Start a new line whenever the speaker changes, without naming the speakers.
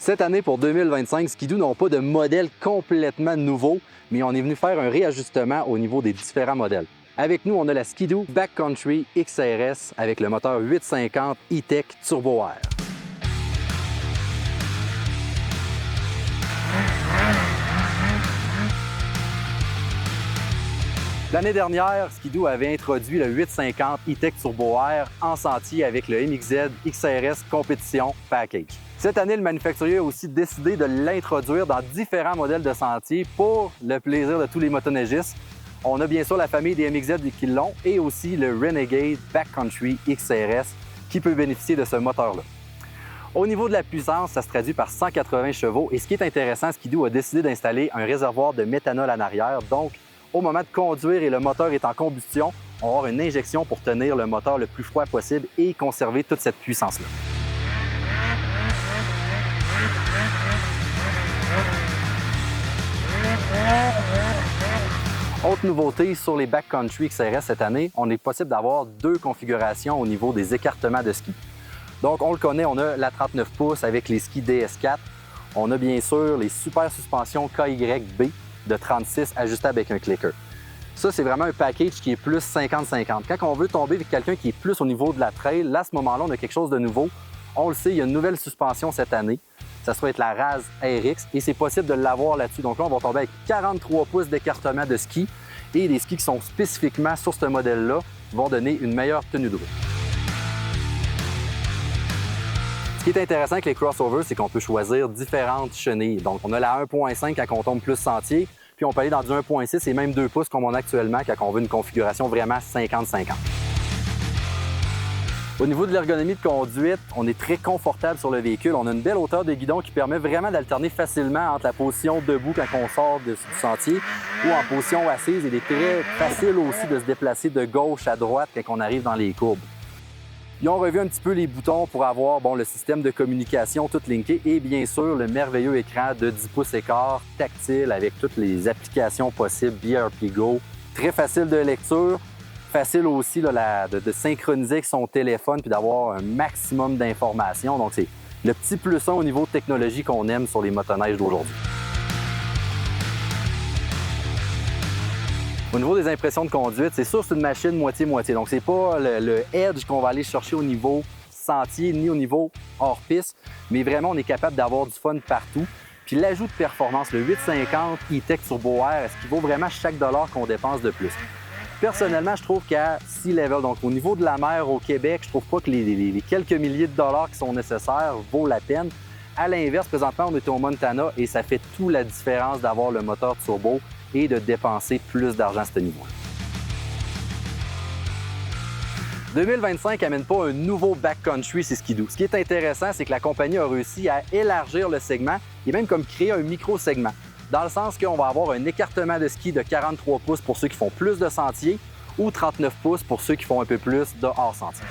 Cette année, pour 2025, Ski-Doo n'ont pas de modèle complètement nouveau, mais on est venu faire un réajustement au niveau des différents modèles. Avec nous, on a la Ski-Doo Backcountry XRS avec le moteur 850 E-Tech Turbo Air. L'année dernière, Ski-Doo avait introduit le 850 E-Tech Turbo Air en sentier avec le MXZ XRS Compétition Package. Cette année, le manufacturier a aussi décidé de l'introduire dans différents modèles de sentier pour le plaisir de tous les motoneigistes. On a bien sûr la famille des MXZ qui l'ont et aussi le Renegade Backcountry XRS qui peut bénéficier de ce moteur-là. Au niveau de la puissance, ça se traduit par 180 chevaux et ce qui est intéressant, Ski-Doo a décidé d'installer un réservoir de méthanol en arrière. Donc, au moment de conduire et le moteur est en combustion, on va avoir une injection pour tenir le moteur le plus froid possible et conserver toute cette puissance-là. Autre nouveauté sur les Backcountry XRS cette année, on est possible d'avoir deux configurations au niveau des écartements de ski. Donc, on le connaît, on a la 39 pouces avec les skis DS4. On a bien sûr les super suspensions KYB de 36 ajustables avec un clicker. Ça, c'est vraiment un package qui est plus 50-50. Quand on veut tomber avec quelqu'un qui est plus au niveau de la trail, là, à ce moment-là, on a quelque chose de nouveau. On le sait, il y a une nouvelle suspension cette année. Ça va être la RAS RX et c'est possible de l'avoir là-dessus. Donc là, on va tomber avec 43 pouces d'écartement de ski et les skis qui sont spécifiquement sur ce modèle-là vont donner une meilleure tenue de route. Ce qui est intéressant avec les crossovers, c'est qu'on peut choisir différentes chenilles. Donc, on a la 1.5 quand on tombe plus sentier, puis on peut aller dans du 1.6 et même 2 pouces comme on a actuellement quand on veut une configuration vraiment 50-50. Au niveau de l'ergonomie de conduite, on est très confortable sur le véhicule. On a une belle hauteur de guidon qui permet vraiment d'alterner facilement entre la position debout quand on sort du sentier ou en position assise. Il est très facile aussi de se déplacer de gauche à droite quand on arrive dans les courbes. Ils ont revu un petit peu les boutons pour avoir le système de communication tout linké et bien sûr le merveilleux écran de 10 pouces écart tactile avec toutes les applications possibles BRP Go. Très facile de lecture. Facile aussi là, de synchroniser avec son téléphone puis d'avoir un maximum d'informations. Donc, c'est le petit plus 1 au niveau de technologie qu'on aime sur les motoneiges d'aujourd'hui. Au niveau des impressions de conduite, c'est sûr que c'est une machine moitié-moitié. Donc, c'est pas le edge qu'on va aller chercher au niveau sentier ni au niveau hors piste, mais vraiment, on est capable d'avoir du fun partout. Puis l'ajout de performance, le 850 E-Tech Turbo Air, est-ce qu'il vaut vraiment chaque dollar qu'on dépense de plus? Personnellement, je trouve qu'à sea level, donc au niveau de la mer au Québec, je trouve pas que les quelques milliers de dollars qui sont nécessaires vaut la peine. À l'inverse, présentement, on est au Montana et ça fait toute la différence d'avoir le moteur turbo et de dépenser plus d'argent à ce niveau-là. 2025 n'amène pas un nouveau backcountry, c'est Ski-Doo. Ce qui est intéressant, c'est que la compagnie a réussi à élargir le segment et même comme créer un micro-segment. Dans le sens qu'on va avoir un écartement de ski de 43 pouces pour ceux qui font plus de sentiers ou 39 pouces pour ceux qui font un peu plus de hors-sentier.